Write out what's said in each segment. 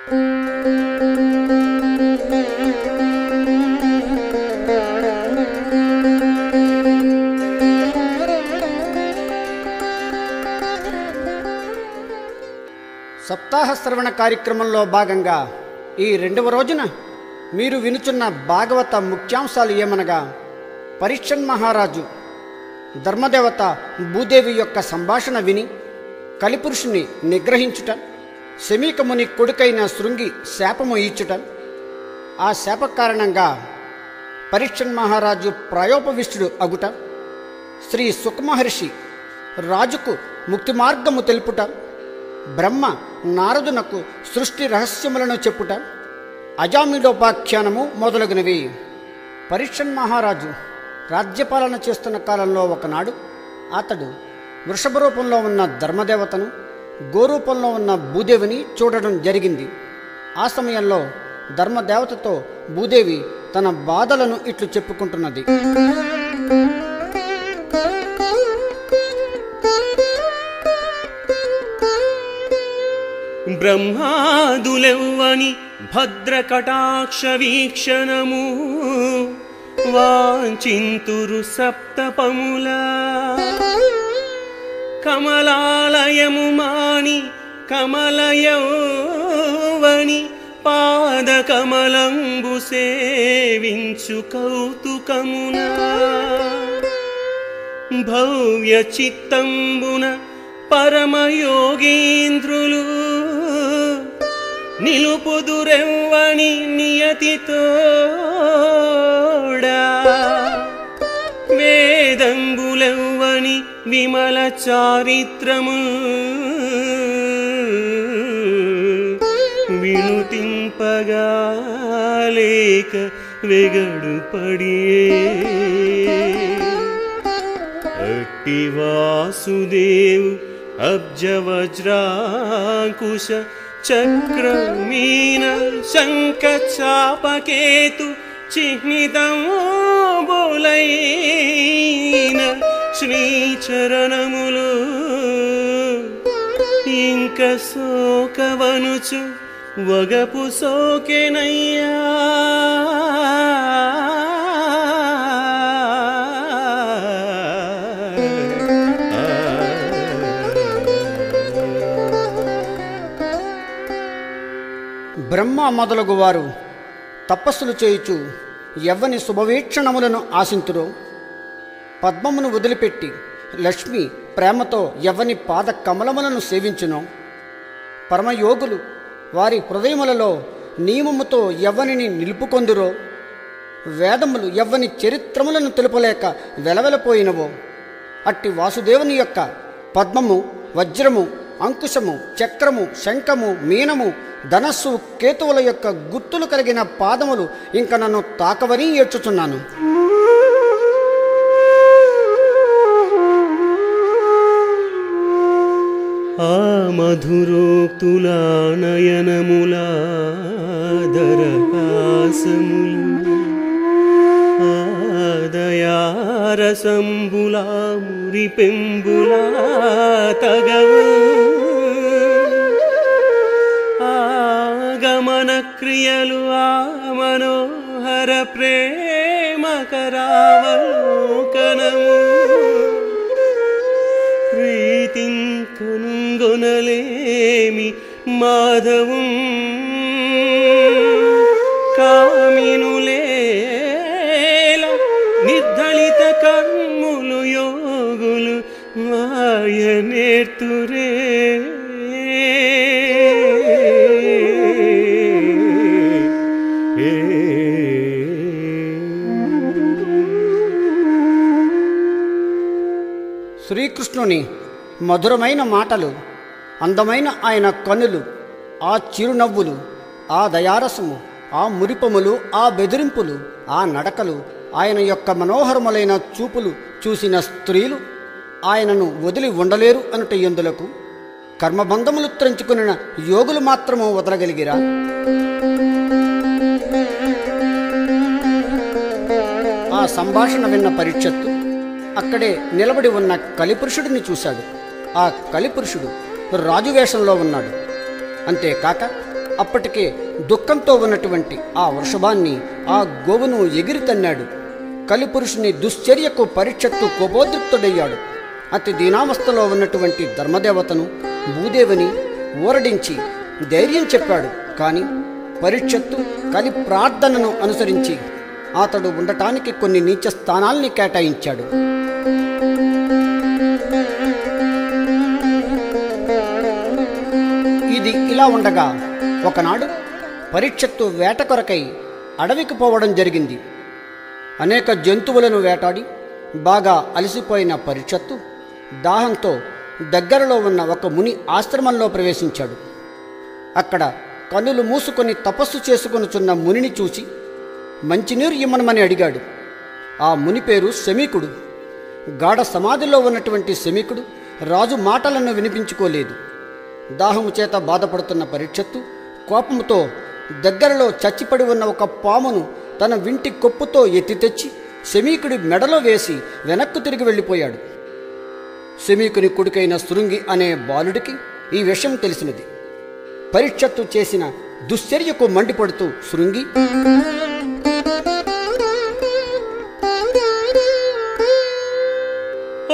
సప్తాహ శ్రవణ కార్యక్రమంలో భాగంగా ఈ రెండవ రోజున మీరు వినుచున్న భాగవత ముఖ్యాంశాలు ఏమనగా, పరీక్షన్ మహారాజు ధర్మదేవత భూదేవి యొక్క సంభాషణ విని కలిపురుషుని నిగ్రహించుట, శమీకముని కొడుకైన శృంగి శాపము ఇచ్చుట, ఆ శాప కారణంగా పరీక్షన్ మహారాజు ప్రాయోపవిష్టుడు అగుట, శ్రీ సుఖమహర్షి రాజుకు ముక్తి మార్గము తెలుపుట, బ్రహ్మ నారదునకు సృష్టి రహస్యములను చెప్పుట, అజామిడోపాఖ్యానము మొదలగునవి. పరీక్షన్ మహారాజు రాజ్యపాలన చేస్తున్న కాలంలో ఒకనాడు అతడు వృషభ రూపంలో ఉన్న ధర్మదేవతను, గోరూపంలో ఉన్న భూదేవిని చూడడం జరిగింది. ఆ సమయంలో ధర్మదేవతతో భూదేవి తన బాధలను ఇట్లు చెప్పుకుంటున్నది. బ్రహ్మాదులెవ్వని భద్రకటాక్ష వీక్షణము వాంఛింతురు సప్తపముల, కమలాలయము మాని కమలయౌవని పాదకమలంబు సేవించు కౌతుకమున, భవ్య చిత్తంబున పరమయోగీంద్రులు నిలుపుదురెవ్వని నియతితోడా, వేదంబులెవ్వని విమల చారిత్రము వినుతింపగా లేక వెగడు పడియే, అట్టి వాసుదేవు అబ్జవజ్రాంకుశ చక్రమీన శంఖ చాపకేతు చిహ్నితంబులైన శ్రీచరణములు ఇంక సోకవనుచు వగపు సోకెనయ్యా. బ్రహ్మ మొదలగు వారు తపస్సులు చేయుచు ఎవ్వని శుభవీక్షణములను ఆశింతురో, పద్మమును వదిలిపెట్టి లక్ష్మి ప్రేమతో ఎవ్వని పాద కమలములను సేవించునో, పరమయోగులు వారి హృదయములలో నియమముతో ఎవ్వనిని నిలుపుకొందురో, వేదములు ఎవ్వని చరిత్రములను తెలుపలేక వెలవెలపోయినవో, అట్టి వాసుదేవుని యొక్క పద్మము, వజ్రము, అంకుశము, చక్రము, శంఖము, మీనము, ధనస్సు, కేతువుల యొక్క గుర్తులు కలిగిన పాదములు ఇంక నన్ను తాకవని ఏడ్చుచున్నాను. ఆ మధురోక్తులా నయనములా దరహాసములు, దయారసంబులా మురిపెంబులా తగవు, ఆగమన క్రియలు ఆ మనోహర ప్రేమకరావలోకనము, ప్రీతిం కనుగొనలేమి మాధవం కామినులేల నిర్ధలిత కర్ములు యోగులు మాయ నేర్తురే. శ్రీకృష్ణుని మధురమైన మాటలు, అందమైన ఆయన కన్నులు, ఆ చిరునవ్వులు, ఆ దయారసము, ఆ మురిపములు, ఆ బెదిరింపులు, ఆ నడకలు, ఆయన యొక్క మనోహరములైన చూపులు చూసిన స్త్రీలు ఆయనను వదిలి ఉండలేరు అనుట ఎందులకు, కర్మబంధములు త్రెంచుకున్న యోగులు మాత్రము వదలగలిగిరా? ఆ సంభాషణ విన్న పరీక్షత్తు అక్కడే నిలబడి ఉన్న కలిపురుషుడిని చూశాడు. ఆ కలిపురుషుడు రాజువేషంలో ఉన్నాడు. అంతేకాక అప్పటికే దుఃఖంతో ఉన్నటువంటి ఆ వృషభాన్ని, ఆ గోవును ఎగిరి తన్నాడు. కలిపురుషుని దుశ్చర్యకు పరీక్షత్తు కోపోద్రిక్తుడయ్యాడు. అతి దీనావస్థలో ఉన్నటువంటి ధర్మదేవతను, భూదేవిని ఊరడించి ధైర్యం చెప్పాడు. కానీ పరీక్షత్తు కలి ప్రార్థనను అనుసరించి అతడు ఉండటానికి కొన్ని నీచ స్థానాల్ని కేటాయించాడు. ఇది ఇలా ఉండగా ఒకనాడు పరీక్షత్తు వేట కొరకై అడవికి పోవడం జరిగింది. అనేక జంతువులను వేటాడి బాగా అలసిపోయిన పరీక్షత్తు దాహంతో దగ్గరలో ఉన్న ఒక ముని ఆశ్రమంలో ప్రవేశించాడు. అక్కడ కన్నులు మూసుకొని తపస్సు చేసుకొనుచున్న మునిని చూసి మంచినీరు ఇమ్మనమని అడిగాడు. ఆ ముని పేరు శమీకుడు. గాఢ సమాధిలో ఉన్నటువంటి శమీకుడు రాజు మాటలను వినిపించుకోలేదు. దాహము చేత బాధపడుతున్న పరీక్షత్తు కోపంతో దగ్గరలో చచ్చిపడి ఉన్న ఒక పామును తన వింటి కొప్పుతో ఎత్తి తెచ్చి శమీకుడి మెడలో వేసి వెనక్కు తిరిగి వెళ్ళిపోయాడు. శమీకుని కొడుకైన శృంగి అనే బాలుడికి ఈ విషయం తెలిసినది. పరీక్షత్తు చేసిన దుశ్చర్యకు మండిపడుతూ శృంగి,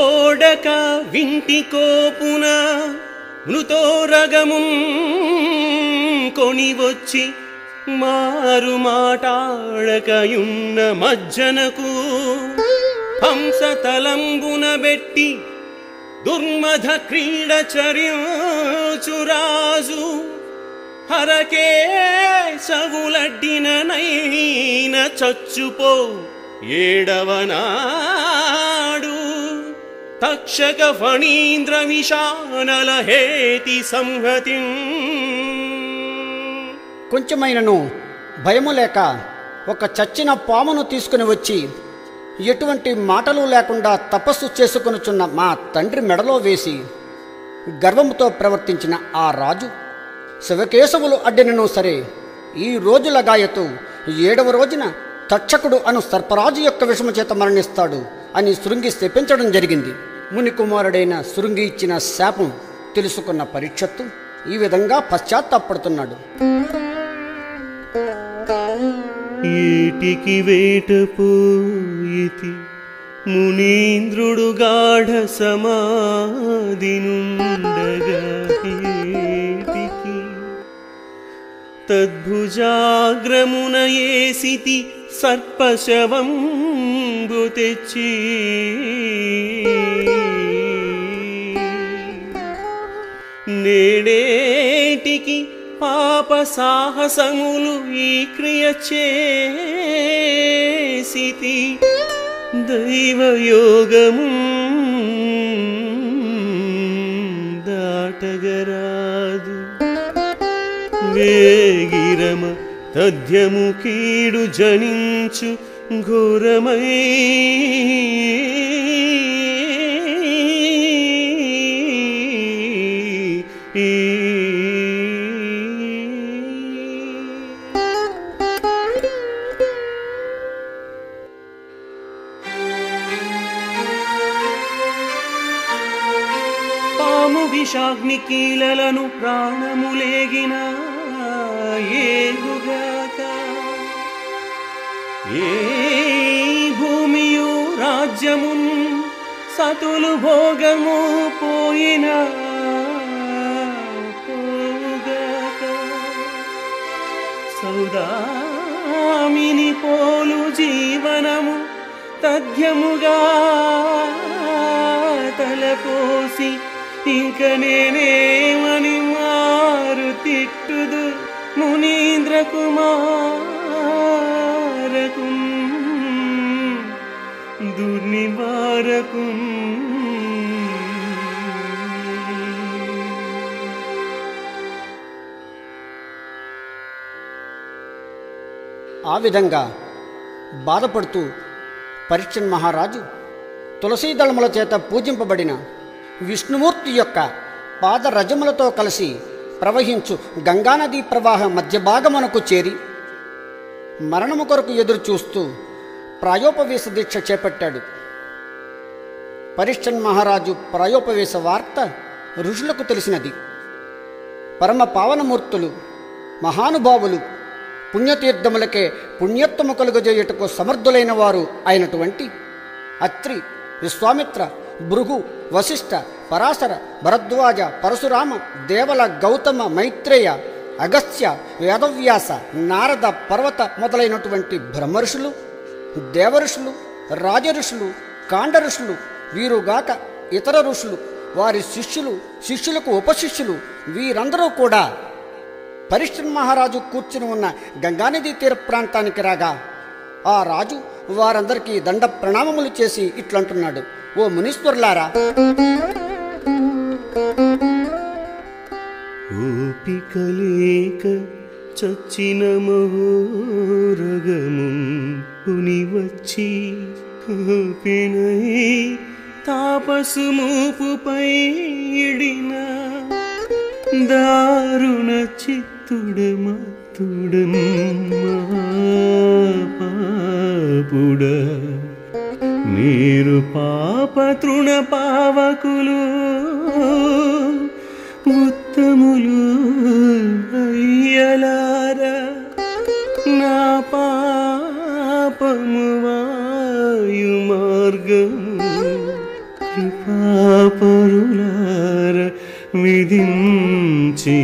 ఓడక వింటి కోపున మృతోరగమున్ కొనివచ్చి మారు మాటాడకయున్న మజ్జనకు హంసతలంబున బెట్టి దుర్మధ క్రీడ చర్యోచురాజు హరకే సవులడ్డిన నైన చచ్చుపో ఏడవనాడు తక్షక ఫణీంద్ర విషానల హేతి సంహతి. కొంచెమైనను భయము లేక ఒక చచ్చిన పామును తీసుకుని వచ్చి ఎటువంటి మాటలు లేకుండా తపస్సు చేసుకొనుచున్న మా తండ్రి మెడలో వేసి గర్వముతో ప్రవర్తించిన ఆ రాజు శివకేశవులు అడ్డినను సరే ఈ రోజుల గాయతు 7వ రోజున తక్షకుడు అను సర్పరాజు యొక్క విషము చేత మరణిస్తాడు అని శృంగి శపించడం జరిగింది. ముని కుమారుడైన శృంగి ఇచ్చిన శాపం తెలుసుకున్న పరీక్షత్తు ఈ విధంగా పశ్చాత్తాపడుతున్నాడు. ఏటికి వేటపోయితి మునీంద్రుడు గాఢ సమాధి నుండగా ఏటికి తద్భుజాగ్రమున ఏసితి సర్పశవంబు తెచ్చి నేడేటికి పాప సాహసములు ఈ క్రియ చేసితి దైవయోగము దాటగరాదు వేగిరమ తథ్యము కీడు జనించు ఘోరమై పాము విషాగ్ని కీలలను ప్రాణములేగిన ఏగుగాక ఏ భూమియు రాజ్యమున్ సతులు భోగము పోయిన పోగాక సౌదామిని పోలు జీవనము తథ్యముగా తలపోసి ఇంక నేనేమని మారు తిట్టుదు మునీంద్ర కుమారకు దుర్నివారకు. ఆ విధంగా బాధపడుతూ పరీక్షణ్ మహారాజు తులసీదళముల చేత పూజింపబడిన విష్ణుమూర్తి యొక్క పాదరజములతో కలిసి ప్రవహించు గంగానదీ ప్రవాహ మధ్య భాగమునకు చేరి మరణము కొరకు ఎదురు చూస్తూ ప్రాయోపవేశ దీక్ష చేపట్టాడు. పరీక్షణ్ మహారాజు ప్రాయోపవేశ వార్త ఋషులకు తెలిసినది. పరమ పావనమూర్తులు మహానుభావులు పుణ్యతీర్థములకే పుణ్యత్వము కలుగజేయుటకు సమర్థులైన వారు అయినటువంటి అత్రి, విశ్వామిత్ర, భృగు, వశిష్ఠ, పరాశర, భరద్వాజ, పరశురామ, దేవల, గౌతమ, మైత్రేయ, అగస్త్య, వేదవ్యాస, నారద, పర్వత మొదలైనటువంటి బ్రహ్మఋషులు, దేవఋషులు, రాజఋషులు, కాండ ఋషులు, వీరుగాక ఇతర ఋషులు, వారి శిష్యులు, శిష్యులకు ఉపశిష్యులు, వీరందరూ కూడా పరీక్షణ్ మహారాజు కూర్చుని ఉన్న గంగానదీ తీర ప్రాంతానికి రాగా ఆ రాజు వారందరికీ దండ ప్రణామములు చేసి ఇట్లంటున్నాడు: ఓ మునీశ్వరులారా, ఓపికలేక చచ్చిన మహోరగము పుని వచ్చి పినై తాపసు మూపుపై ఇడిన దారుణ చిత్తుడమత్తుడపాపుడ మీరు పాప తృణ పావకులు ఉత్తములు అయ్యలారా, నా పాపము వాయు మార్గము కృపాపరులార విధించి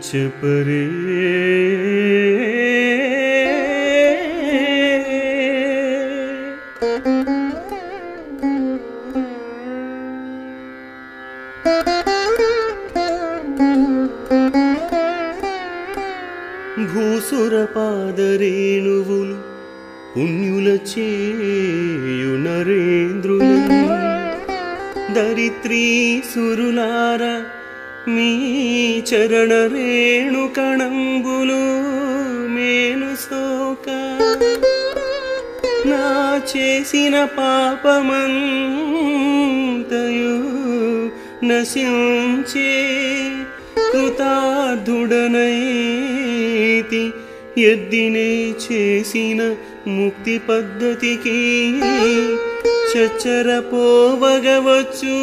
చెప్పరే. భూసుర పాదరేణువులు పుణ్యుల చేయు నరేంద్రులను దరిత్రీ సురులార మీ చరణ రేణు కణంబులు మేలు సోక నా చేసిన పాపమంతయు నశించే కృతార్థుడనైతి ఎద్దినే చేసిన ముక్తి పద్ధతికి చచ్చరపోవగవచ్చు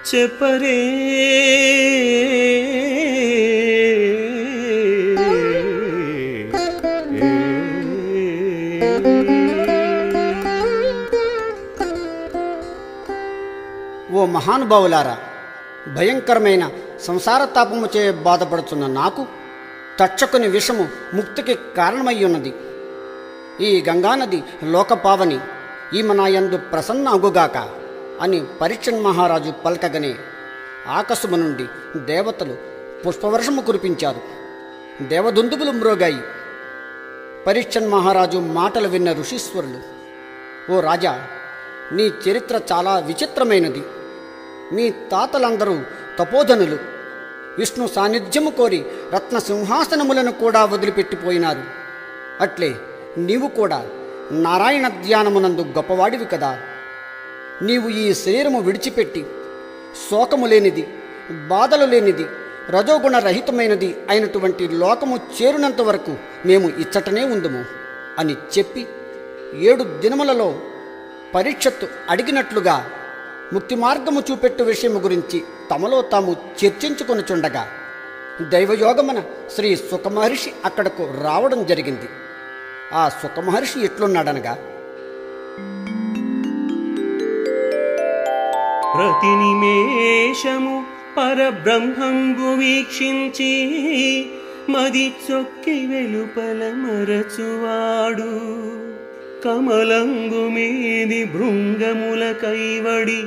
చెప్పరే. ఓ మహానుభావులారా, భయంకరమైన సంసార తాపము చే బాధపడుతున్న నాకు తక్షకుని విషము ముక్తికి కారణమయ్యున్నది. ఈ గంగానది లోకపావని, ఈమె నాయందు ప్రసన్న అగుగాక అని పరీక్షణ్ మహారాజు పలకగనే ఆకాశము నుండి దేవతలు పుష్పవర్షము కురిపించారు. దేవదుందుబులు మ్రోగాయి. పరీక్షణ్ మహారాజు మాటలు విన్న ఋషీశ్వరులు: ఓ రాజా, నీ చరిత్ర చాలా విచిత్రమైనది. మీ తాతలందరూ తపోధనులు, విష్ణు సాన్నిధ్యము కోరి రత్న సింహాసనములను కూడా వదిలిపెట్టిపోయినారు. అట్లే నీవు కూడా నారాయణ ధ్యానమునందు గొప్పవాడివి కదా. నీవు ఈ శరీరము విడిచిపెట్టి శోకము లేనిది, బాధలు లేనిది, రజోగుణ రహితమైనది అయినటువంటి లోకము చేరునంత వరకు మేము ఇచ్చటనే ఉందుము అని చెప్పి 7 దినములలో పరీక్షత్తు అడిగినట్లుగా ముక్తి మార్గము చూపెట్టు విషయము గురించి తమలో తాము చర్చించుకొనుచుండగా దైవయోగమున శ్రీ సుఖమహర్షి అక్కడకు రావడం జరిగింది. ఆ సుఖమహర్షి ఎట్లున్నాడనగా: ప్రతి నిమేషము పరబ్రహ్మంబు వీక్షించి మది చొక్కి వెలుపల మరచువాడు, కమలంగు మీది భృంగముల కైవడి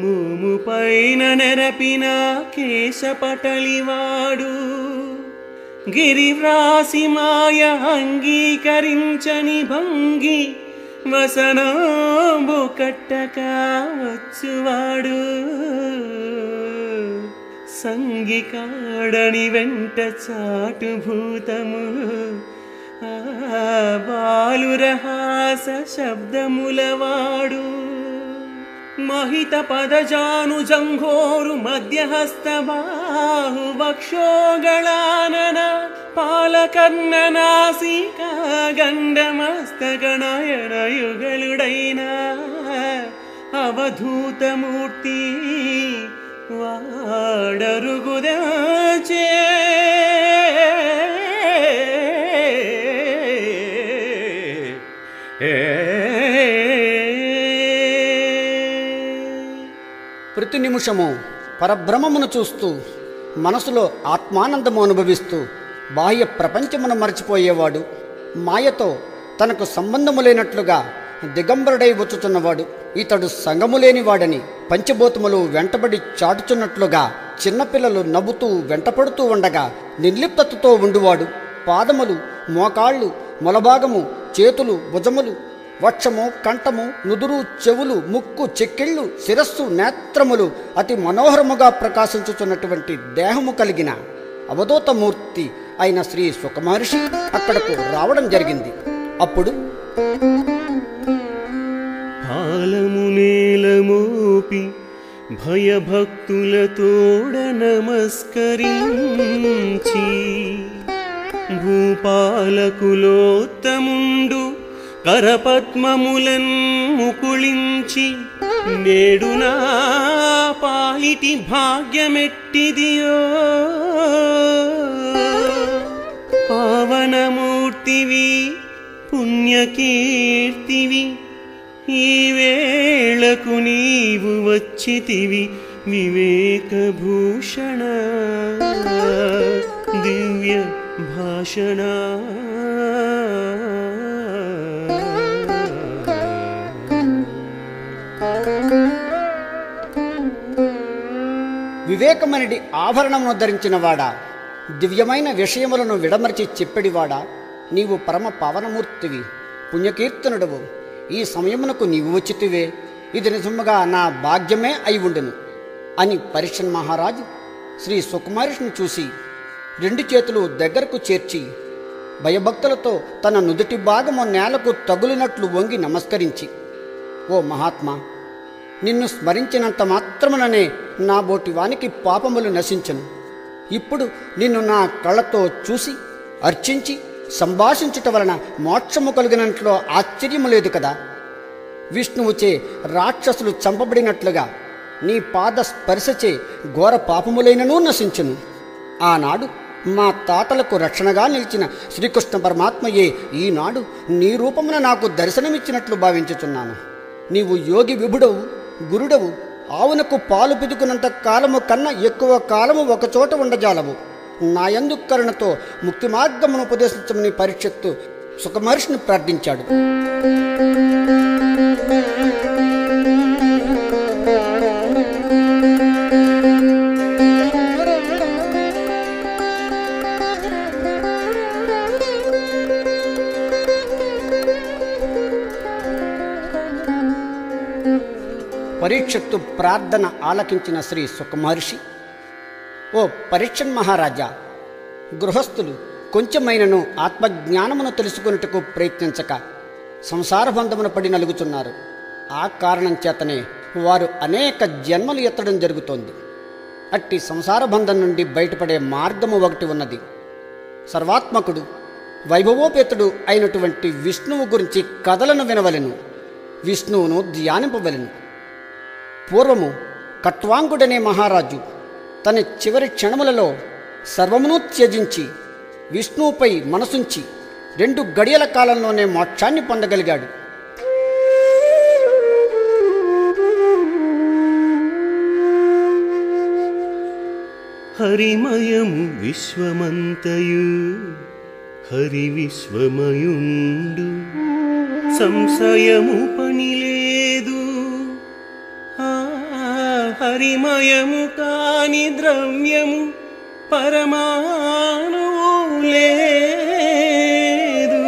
మోము పైన నెరపిన కేశపటలివాడు, గిరివ్రాసి మాయ అంగీకరించని భంగి వసనాంబు కట్టక వచ్చువాడు, సంగికాడని వెంట చాటు భూతములు బాలురహాస శబ్దములవాడు, మహిత పదజాను జంఘోరు మధ్యహస్త బాహు వక్షోగళానన పాలకర్ణనాసిక గండమస్తగణయన యుగలుడైన అవధూతమూర్తి వాడరుగుదాచే. ప్రతి నిమిషము పరబ్రహ్మమును చూస్తూ మనసులో ఆత్మానందము అనుభవిస్తూ బాహ్య ప్రపంచమును మరచిపోయేవాడు, మాయతో తనకు సంబంధము లేనట్లుగా దిగంబరుడై వచ్చుచున్నవాడు, ఇతడు సంగము లేనివాడని పంచభూతములు వెంటబడి చాటుచున్నట్లుగా చిన్నపిల్లలు నవ్వుతూ వెంటపడుతూ ఉండగా నిర్లిప్తతతో ఉండువాడు, పాదములు, మోకాళ్ళు, మొలభాగము, చేతులు, భుజములు, వక్షము, కంఠము, నుదురు, చెవులు, ముక్కు, చెక్కిళ్ళు, శిరస్సు, నేత్రములు అతి మనోహరముగా ప్రకాశించుచున్నటువంటి దేహము కలిగిన అవధూతమూర్తి అయిన శ్రీ సుఖమహర్షి అక్కడకు రావడం జరిగింది. అప్పుడు పాలము నేలమోపి భయభక్తులతోడ నమస్కరించి భూపాలకులోత్తముండు కరపద్మములన్ ముకుళించి నేడు నా పాలిటి భాగ్యమెట్టిదియో పావనమూర్తివి పుణ్యకీర్తివి ఈ వేళకు నీవు వచ్చితివి వివేకభూషణ దివ్య భాషణ. వివేకమనిడి ఆభరణమును ధరించినవాడా, దివ్యమైన విషయములను విడమర్చి చెప్పెడివాడా, నీవు పరమ పావనమూర్తివి, పుణ్యకీర్తనుడవు. ఈ సమయమునకు నీవు వచ్చితివే, ఇది నిజముగా నా భాగ్యమే అయి ఉండును అని పరీక్షన్ మహారాజు శ్రీ సుకుమారుని చూసి రెండు చేతులు దగ్గరకు చేర్చి భయభక్తులతో తన నుదుటి భాగము నేలకు తగులినట్లు వంగి నమస్కరించి, ఓ మహాత్మా, నిన్ను స్మరించినంత మాత్రముననే నా బోటి వానికి పాపములు నశించను. ఇప్పుడు నిన్ను నా కళ్ళతో చూసి అర్చించి సంభాషించుట వలన మోక్షము కలిగినట్లో ఆశ్చర్యము లేదు కదా. విష్ణువుచే రాక్షసులు చంపబడినట్లుగా నీ పాద స్పర్శచే ఘోర పాపములైనను నశించును. ఆనాడు మా తాతలకు రక్షణగా నిలిచిన శ్రీకృష్ణ పరమాత్మయే ఈనాడు నీ రూపమున నాకు దర్శనమిచ్చినట్లు భావించుచున్నాను. నీవు యోగి విభుడవు, గురుడవు, ఆవునకు పాలు పిదుకున్నంత కాలము కన్నా ఎక్కువ కాలము ఒకచోట ఉండజాలవు. నాయందు కరుణతో ముక్తి మార్గమును ఉపదేశించమని పరీక్షిత్తు సుఖమహర్షిని ప్రార్థించాడు. పరీక్షిత్తు ప్రార్థన ఆలకించిన శ్రీ సుఖమహర్షి, ఓ పరీక్షన్ మహారాజా, గృహస్థులు కొంచెమైనను ఆత్మజ్ఞానమును తెలుసుకున్నట్టుకు ప్రయత్నించక సంసార బంధమును పడి నలుగుతున్నారు. ఆ కారణం చేతనే వారు అనేక జన్మలు ఎత్తడం జరుగుతోంది. అట్టి సంసార బంధం నుండి బయటపడే మార్గము ఒకటి ఉన్నది. సర్వాత్మకుడు, వైభవోపేతుడు అయినటువంటి విష్ణువు గురించి కథలను వినవలెను, విష్ణువును ధ్యానింపవలెను. పూర్వము కట్వాంగుడనే మహారాజు తన చివరి క్షణములలో సర్వమును త్యజించి విష్ణువుపై మనసుంచి 2 గడియల కాలంలోనే మోక్షాన్ని పొందగలిగాడు. హరిమయము విశ్వమంతయు హరి విశ్వమయుండు సంశయము పనిలేదు. హరిమయము కాని ద్రవ్యము పరమాణువు లేదు.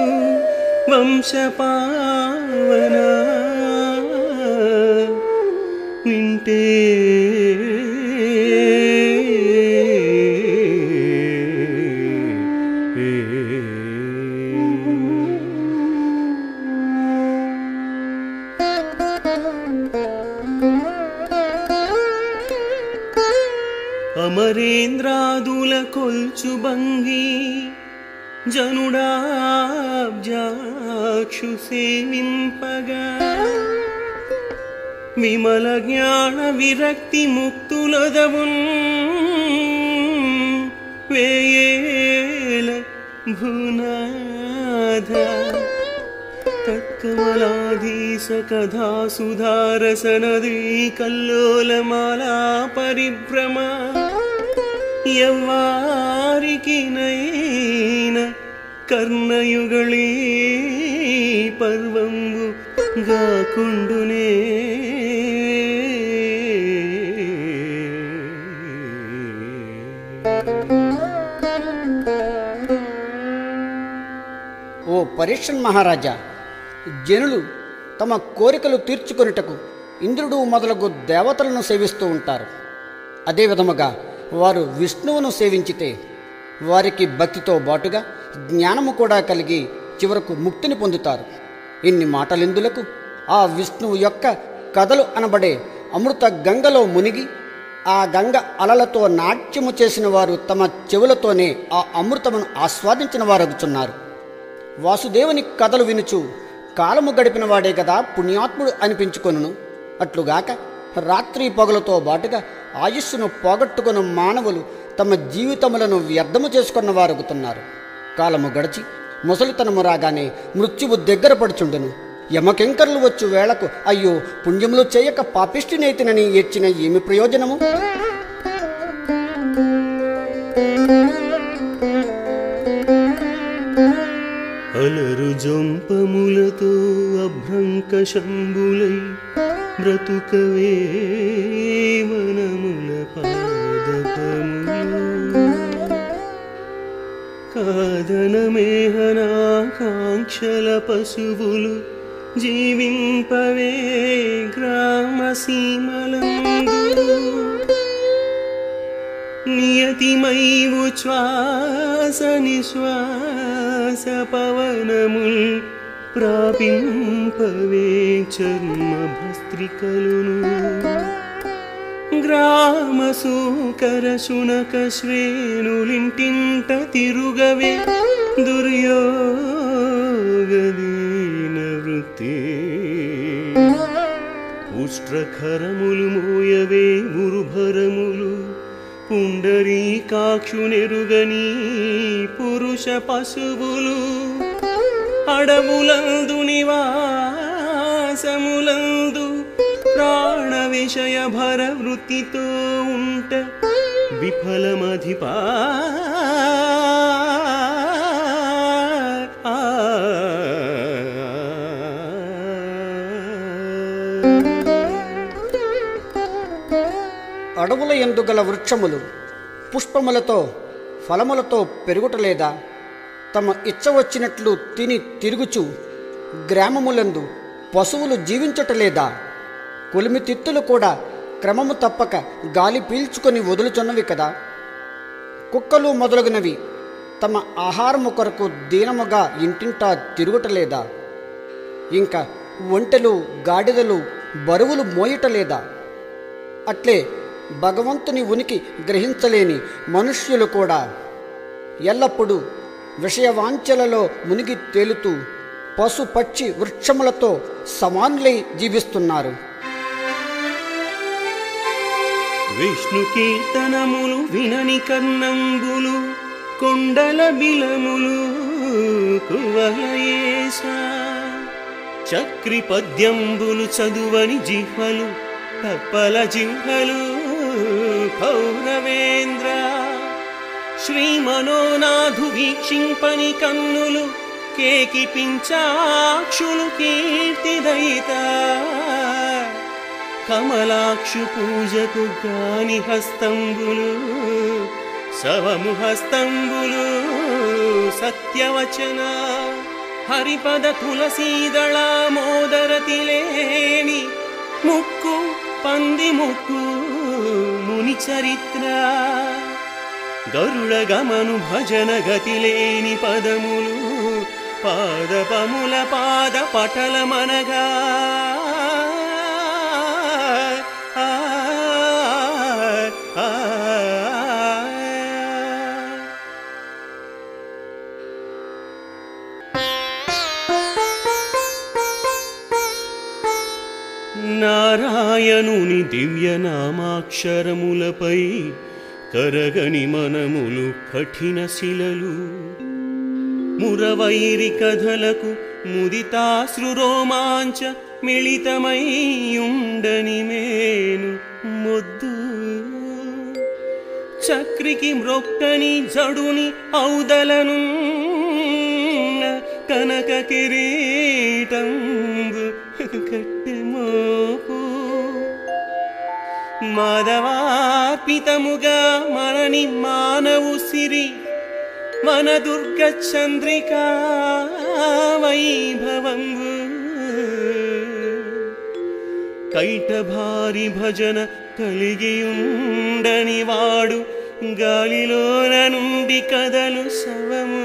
వంశపావన వింటే అమరేంద్రాదుల కొల్చు భంగి జనుడాబ్జాక్షు సేవింపగా విమల జ్ఞాన విరక్తి ముక్తులదవున్ వేయేల భునాథ కమలాధీశ కథా సుధారసనదీ కల్లోలమాలా పరిభ్రమ ఎవ్వారికి నైన కర్ణయుగళీ పర్వంబు గాకుండునే. ఓ పరీక్షన్ మహారాజా, జనులు తమ కోరికలు తీర్చుకొనుటకు ఇంద్రుడు మొదలగు దేవతలను సేవిస్తూ ఉంటారు. అదే విధముగా వారు విష్ణువును సేవించితే వారికి భక్తితో బాటుగా జ్ఞానము కూడా కలిగి చివరకు ముక్తిని పొందుతారు. ఇన్ని మాటలెందులకు? ఆ విష్ణువు యొక్క కథలు అనబడే అమృత గంగలో మునిగి ఆ గంగ అలలతో నాట్యము చేసిన వారు తమ చెవులతోనే ఆ అమృతమును ఆస్వాదించిన వారగుచున్నారు. వాసుదేవుని కథలు వినుచు కాలము గడిపిన వాడే కదా పుణ్యాత్ముడు అనిపించుకొనును. అట్లుగాక రాత్రి పగలతో బాటుగా ఆయుస్సును పోగొట్టుకున్న మానవులు తమ జీవితములను వ్యర్థము చేసుకున్న వారగుతున్నారు. కాలము గడిచి ముసలితనము రాగానే మృత్యువు దగ్గర పడుచుండును. యమకింకర్లు వచ్చు వేళకు అయ్యో పుణ్యములు చేయక పాపిష్టినైతినని ఏడ్చిన ఏమి ప్రయోజనము? అలరు జొంపములతో అభ్రంకశంబులై బ్రతుకవే వనముల పాదకములు కాదనమేహనాకాంక్షల పశువులు జీవింపవే గ్రామసీమలందు నియతిమైవు శ్వాస నిశ్వాస పవనముల్ ప్రాపింపవే చర్మ భస్త్రికలును గ్రామ సూకర శునక శ్రేణులింటింట తిరుగవే దుర్యోగదీన వృత్తి ఉష్ట్రఖరములు మోయవే ఉరుభరములు పుండరీకాక్షునెరుగని పురుష పశువులు అడవులందు నివాసములందు ప్రాణ విషయ భర వృత్తితో ఉంట విఫలమధిపా అడవుల యందు గల వృక్షములు పుష్పములతో ఫలములతో పెరుగుటలేదా? తమ ఇచ్చ వచ్చినట్లు తిని తిరుగుచు గ్రామములందు పశువులు జీవించటలేదా? కొలిమితిత్తులు కూడా క్రమము తప్పక గాలి పీల్చుకొని వదులుచున్నవి కదా. కుక్కలు మొదలగునవి తమ ఆహారము కొరకు దీనముగా ఇంటింటా తిరుగుటలేదా? ఇంకా ఒంటెలు గాడిదలు బరువులు మోయటలేదా? అట్లే భగవంతుని ఉనికి గ్రహించలేని మనుష్యులు కూడా ఎల్లప్పుడూ విషయవాంఛలలో మునిగి తేలుతూ పశు పక్షి వృక్షములతో సమానులై జీవిస్తున్నారు. విష్ణు కీర్తనములు వినని కన్నంబులు కొండల బిలములు కువలయేశ చక్రి పద్యంబులు చదువని జిహ్వలు తప్పల జిహ్వలు పౌరవేంద్ర శ్రీ మనోనాథు వీక్షింపని కన్నులు కేకి పించాక్షులు కీర్తిదయిత కమలాక్షు పూజకు గాని హస్తంబులు సవము హస్తంబులు సత్యవచన హరిపద తులసీదళ మోదరతిలేని ముక్కు పంది ముక్కు ముని చరిత్ర గరుడ గమను భజన గతిలేని పదములు పాదపముల పాద పటల మనగా నారాయణుని దివ్యనామాక్షరములపై కరగని మనములు కఠిన శిలలు మురవైరి కథలకు ముదితాశ్రురోమాంచ మిళితమయ్యుండని మేను మొద్దు చక్రికి మ్రొక్కని జడుని ఔదలను కనక కిరీటంబు కట్టెమోపు మాధవార్పితముగా మనని మానవు సిరి వనదుర్గ చంద్రికా వైభవంబు కైటభారి భజన కలిగియుండని వాడు గాలిలోన నుండి కదలు శవము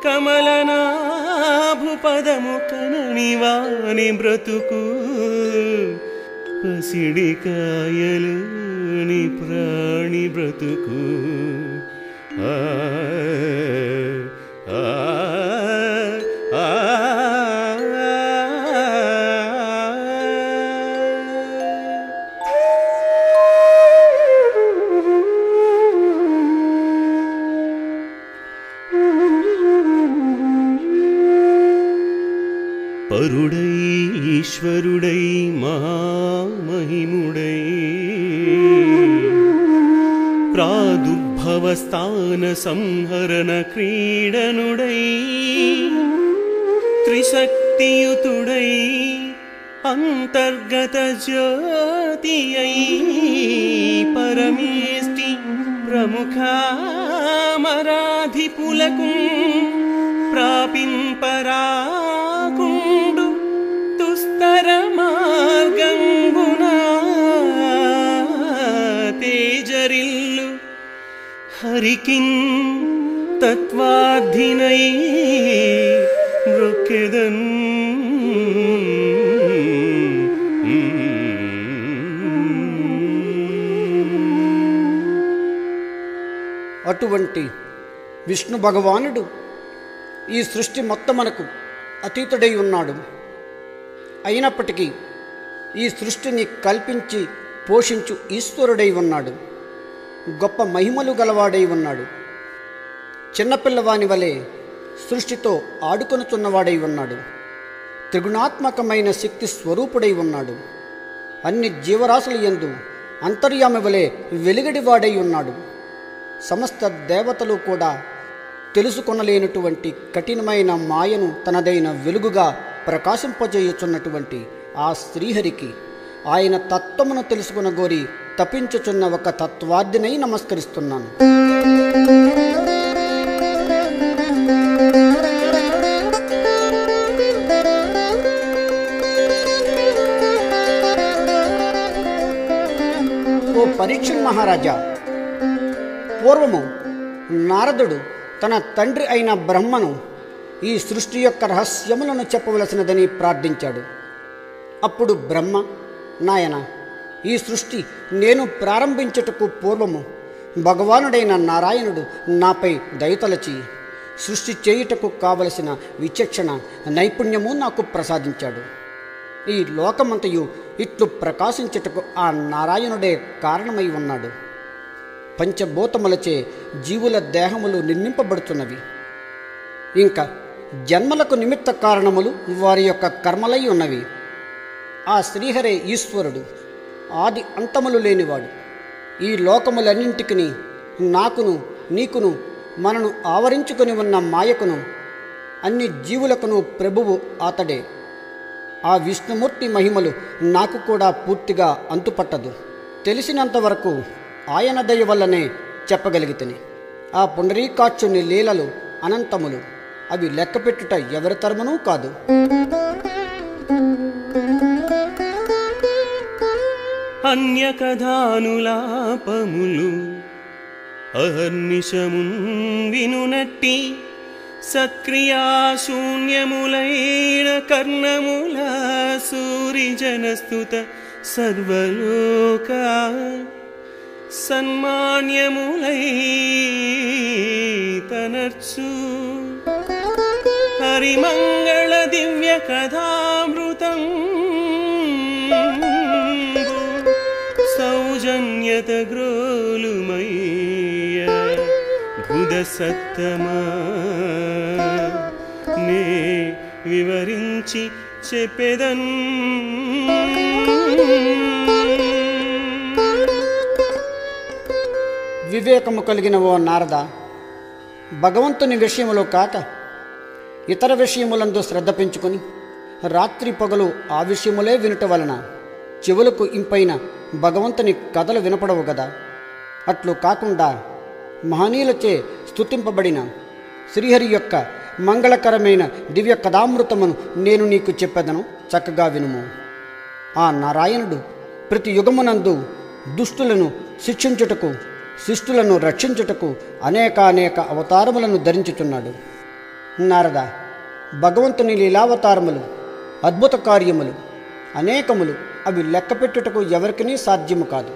కమలనాభు పదము కనని వాని బ్రతుకు పసిడికాయలు ని ప్రాణి బ్రతుకు ఆ ఆ ఆ పరుడై ఈశ్వరుడై మహామహిముడై ప్రాదుర్భవస్థాన సంహరణ క్రీడనుడై త్రిశక్తియుతుడై అంతర్గత జ్యోతి అయి పరమేష్టి ప్రముఖామరాధిపులకు ప్రాపింపరాకుండు తుస్తర మార్గంగున తేజరిల్లు హరికిన్ తత్వార్థినై మృక్కెదన్ అటువంటి విష్ణు భగవానుడు ఈ సృష్టి మొత్తమునకు అతీతుడై ఉన్నాడు. అయినప్పటికీ ఈ సృష్టిని కల్పించి పోషించు ఈశ్వరుడై ఉన్నాడు. గొప్ప మహిమలు గలవాడై ఉన్నాడు. చిన్నపిల్లవాని వలె సృష్టితో ఆడుకొనుచున్నవాడై ఉన్నాడు. త్రిగుణాత్మకమైన శక్తి స్వరూపుడై ఉన్నాడు. అన్ని జీవరాశుల యందు అంతర్యామి వలె వెలుగడివాడై ఉన్నాడు. సమస్త దేవతలు కూడా తెలుసుకొనలేనటువంటి కఠినమైన మాయను తనదైన వెలుగుగా ప్రకాశింపజేయుచున్నటువంటి ఆ శ్రీహరికి ఆయన తత్వమును తెలుసుకొనగోరి తపించుచున్న ఒక తత్వార్థినై నమస్కరిస్తున్నాను. ఓ పరీక్షణ్ మహారాజా, పూర్వము నారదుడు తన తండ్రి అయిన బ్రహ్మను ఈ సృష్టి యొక్క రహస్యములను చెప్పవలసినదని ప్రార్థించాడు. అప్పుడు బ్రహ్మ, నాయన, ఈ సృష్టి నేను ప్రారంభించుటకు పూర్వము భగవానుడైన నారాయణుడు నాపై దయతలచి సృష్టి చేయుటకు కావలసిన విచక్షణ నైపుణ్యము నాకు ప్రసాదించాడు. ఈ లోకమంతయు ఇట్లు ప్రకాశించుటకు ఆ నారాయణుడే కారణమై ఉన్నాడు. పంచభూతములచే జీవుల దేహములు నిర్మింపబడుతున్నవి. ఇంకా జన్మలకు నిమిత్త కారణములు వారి యొక్క కర్మలై ఉన్నవి. ఆ శ్రీహరే ఈశ్వరుడు, ఆది అంతములు లేనివాడు. ఈ లోకములన్నింటికి నాకును నీకును మనను ఆవరించుకొని ఉన్న మాయకును అన్ని జీవులకును ప్రభువు అతడే. ఆ విష్ణుమూర్తి మహిమలు నాకు కూడా పూర్తిగా అంతుపట్టదు. తెలిసినంతవరకు ఆయన దయ వల్లనే చెప్పగలిగితేనే. ఆ పుండరీకాక్షుని లీలలు అనంతములు. అవి లెక్కపెట్టుట ఎవరి తరమునూ కాదు. అన్య కథానులాపములు అహర్నిశము వినునట్టి సత్క్రియాశూన్యములైన కర్ణముల సూరిజనస్తుత సర్వలోక సన్మాన్యములై తనర్చు హరిమంగళ దివ్య కథామృతం సౌజన్యత గ్రోలుమయ్య భుద సత్తమా నే వివరించి చెప్పెదన్. వివేకము కలిగిన ఓ నారద, భగవంతుని విషయములో కాక ఇతర విషయములందు శ్రద్ధ పెంచుకొని రాత్రి పగలు ఆ విషయములే వినుట వలన చెవులకు ఇంపైన భగవంతుని కథలు వినపడవు కదా. అట్లు కాకుండా మహనీయులచే స్తుతింపబడిన శ్రీహరి యొక్క మంగళకరమైన దివ్య కథామృతమును నేను నీకు చెప్పెదను, చక్కగా వినుము. ఆ నారాయణుడు ప్రతి యుగమునందు దుష్టులను శిక్షించుటకు, శిష్టులను రక్షించుటకు అనేక అవతారములను ధరించుచున్నాడు. నారద, భగవంతుని లీలావతారములు, అద్భుత కార్యములు అనేకములు. అవి లెక్కపెట్టుటకు ఎవరికీ సాధ్యము కాదు.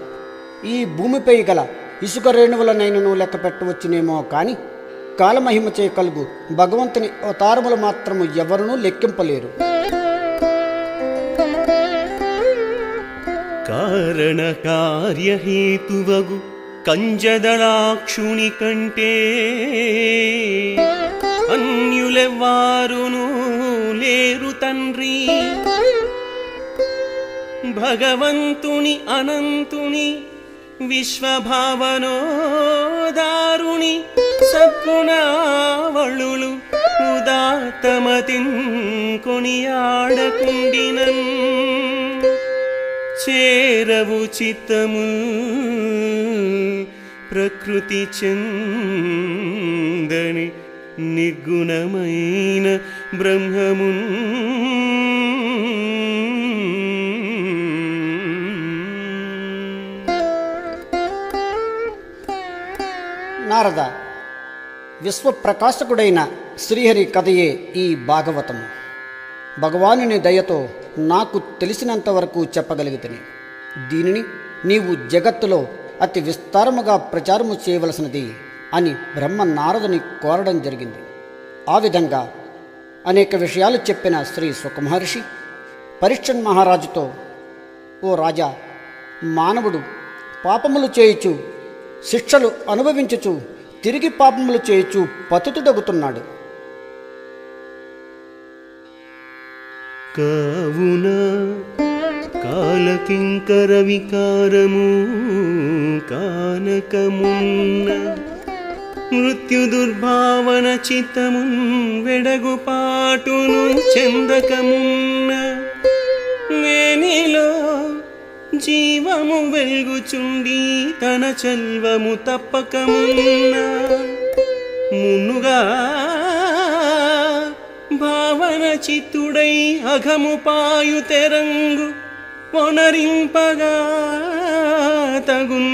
ఈ భూమిపై గల ఇసుక రేణువులనైనను లెక్క పెట్టవచ్చునేమో కానీ కాలమహిమచే కలుగు భగవంతుని అవతారములు మాత్రము ఎవరునూ లెక్కింపలేరు. కారణ కార్యహేతువగు కంజదళాక్షుని కంటే అన్యులెవ్వారును లేరు తండ్రి. భగవంతుని అనంతుని విశ్వభావనోదారుని సద్గుణావళులు ఉదాత్తమతిన్ కొనియాడకుండినన్ చేరవు చిత్తము ప్రకృతి చందని నిర్గుణమైన బ్రహ్మమున్. నారద, విశ్వప్రకాశకుడైన శ్రీహరి కథయే ఈ భాగవతము. భగవానుని దయతో నాకు తెలిసినంతవరకు చెప్పగలిగితేనే దీనిని నీవు జగత్తులో అతి విస్తారముగా ప్రచారము చేయవలసినది అని బ్రహ్మ నారదుని కోరడం జరిగింది. ఆ విధంగా అనేక విషయాలు చెప్పిన శ్రీ సుఖమహర్షి పరీక్షణ్ మహారాజుతో, ఓ రాజా, మానవుడు పాపములు చేయుచు, శిక్షలు అనుభవించుచు, తిరిగి పాపములు చేయుచు పతుతుడగుతున్నాడు. కావున కాలకింకర వికారము కానకమున్న మృత్యు దుర్భావన చిత్తమున్ వెడగుపాటును చెందకమున్న నేనిలో జీవము వెల్గుచుండి తన చల్వము తప్పకమున్న మున్నుగా భావన చిత్తుడై అఘము పాయు తెరంగు ఒనరింపగా తగున్.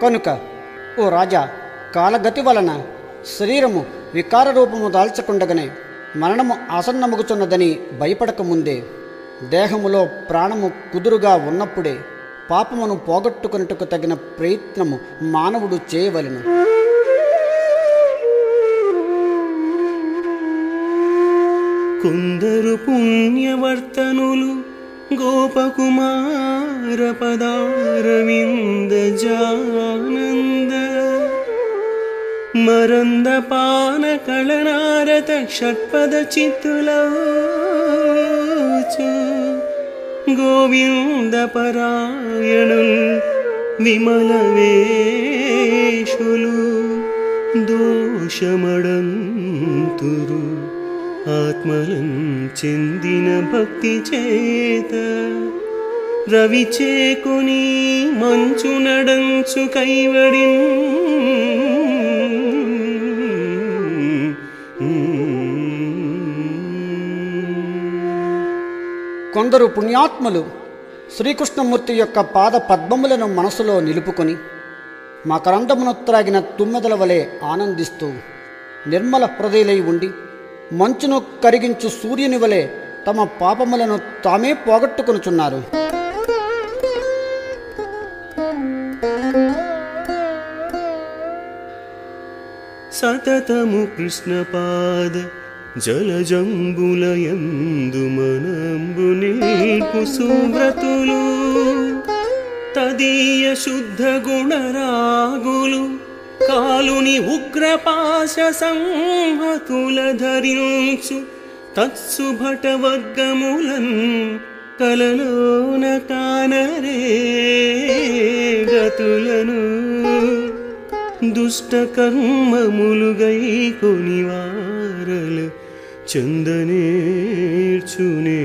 కనుక ఓ రాజా, కాలగతి వలన శరీరము వికార రూపము దాల్చకుండగానే మరణము ఆసన్నముగుచున్నదని భయపడకముందే దేహములో ప్రాణము కుదురుగా ఉన్నప్పుడే పాపమును పోగొట్టుకొనుటకు తగిన ప్రయత్నము మానవుడు చేయవలెను. కొందరు పుణ్యవర్తనులు గోపకుమార పదారవింద జానంద మరంద పాన కళనారత షట్పద చిత్తులచు గోవింద పరాయణుల్ విమల వేషులు దోషమడంతురు ఆత్మలం చెందిన భక్తి చేత రవి చేకొని మంచు నడంచు కైవడి కొందరు పుణ్యాత్ములు శ్రీకృష్ణమూర్తి యొక్క పాద పద్మములను మనసులో నిలుపుకొని మకరందమును త్రాగిన తుమ్మెదల వలె ఆనందిస్తూ నిర్మల హృదయులై ఉండి మంచును కరిగించు సూర్యుని వలె తమ పాపములను తామే పోగొట్టుకొనుచున్నారు. సతతము కృష్ణపాద జలజంబులయందు మనంబు నిల్పు సువ్రతులు తదీయ శుద్ధ గుణరాగులు కాలుని ఉగ్రపాశ సంహతుల ధరించు తత్సుభట వర్గములన్ కలలోన కానరే గతులను దుష్ట కర్మములుగై కొనివారల చందనేర్చునే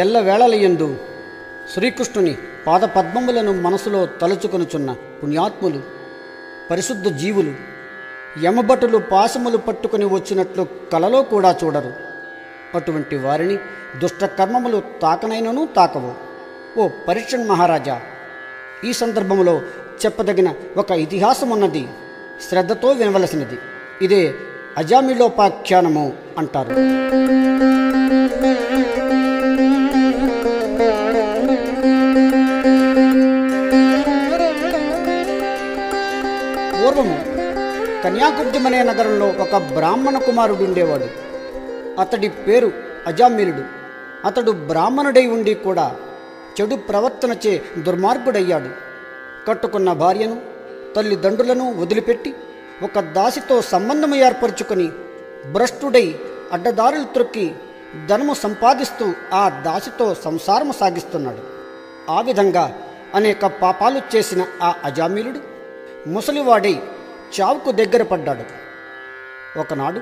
ఎల్ల వేళలయందు శ్రీకృష్ణుని పాదపద్మములను మనసులో తలుచుకొనుచున్న పుణ్యాత్ములు, పరిశుద్ధ జీవులు యమభటులు పాశములు పట్టుకుని వచ్చినట్లు కలలో కూడా చూడరు. అటువంటి వారిని దుష్ట కర్మములు తాకనైనను తాకవు. ఓ పరీక్షణ్ మహారాజా, ఈ సందర్భంలో చెప్పదగిన ఒక ఇతిహాసం ఉన్నది, శ్రద్ధతో వినవలసినది. ఇదే అజామిళోపాఖ్యానము అంటారు. పూర్వము కన్యాకుబ్జమనే నగరంలో ఒక బ్రాహ్మణ కుమారుడు ఉండేవాడు. అతడి పేరు అజామిలుడు. అతడు బ్రాహ్మణుడై ఉండి కూడా చెడు ప్రవర్తనచే దుర్మార్గుడయ్యాడు. కట్టుకున్న భార్యను, తల్లిదండ్రులను వదిలిపెట్టి ఒక దాసితో సంబంధము ఏర్పరచుకొని భ్రష్టుడై అడ్డదారులు త్రొక్కి ధనము సంపాదిస్తూ ఆ దాసితో సంసారము సాగిస్తున్నాడు. ఆ విధంగా అనేక పాపాలు చేసిన ఆ అజామిలుడు ముసలివాడై చావుకు దగ్గర పడ్డాడు. ఒకనాడు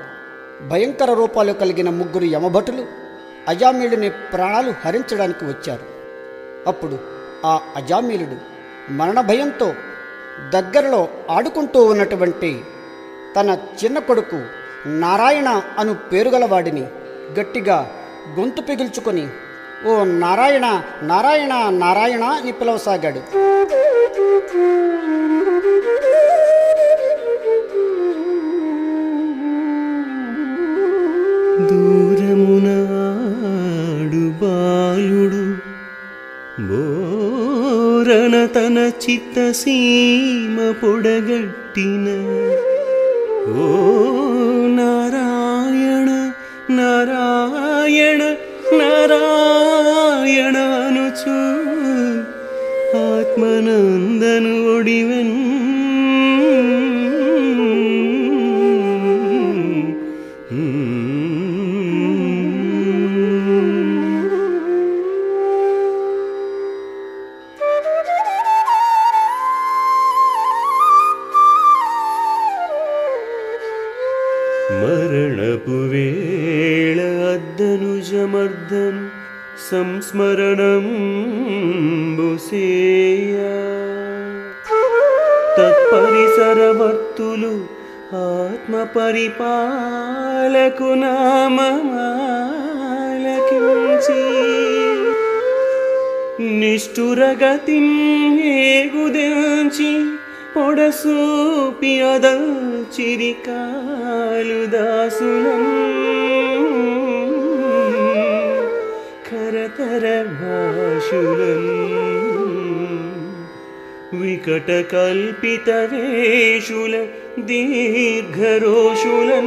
భయంకర రూపాలు కలిగిన 3 యమభటులు అజామిలుని ప్రాణాలు హరించడానికి వచ్చారు. అప్పుడు ఆ అజామిలుడు మరణ భయంతో దగ్గరలో ఆడుకుంటూ ఉన్నటువంటి తన చిన్న కొడుకు నారాయణ అను పేరుగలవాడిని గట్టిగా గొంతు పిగుల్చుకొని ఓ నారాయణ నారాయణ నారాయణ అని పిలవసాగాడు. దూరమునాడు బాలుడు బోరణ తన చిత్తసీమ పొడగట్టిన ఓ నారాయణ నారాయణ నారాయణ అనుచు ఆత్మనందను ఒడివెన్ మరణపు వేళ అద్దనుజమర్దను సంస్మరణం బుసేయా తత్పరిసరవర్తులు ఆత్మ పరిపాలకు నామమాలకించి నిష్ఠురగతిం ఏగుదెంచి పొడసూపి అదల్చిరికాలు దాసులం కరతర భాషులం వికట కల్పిత వేషుల దీర్ఘరోషులం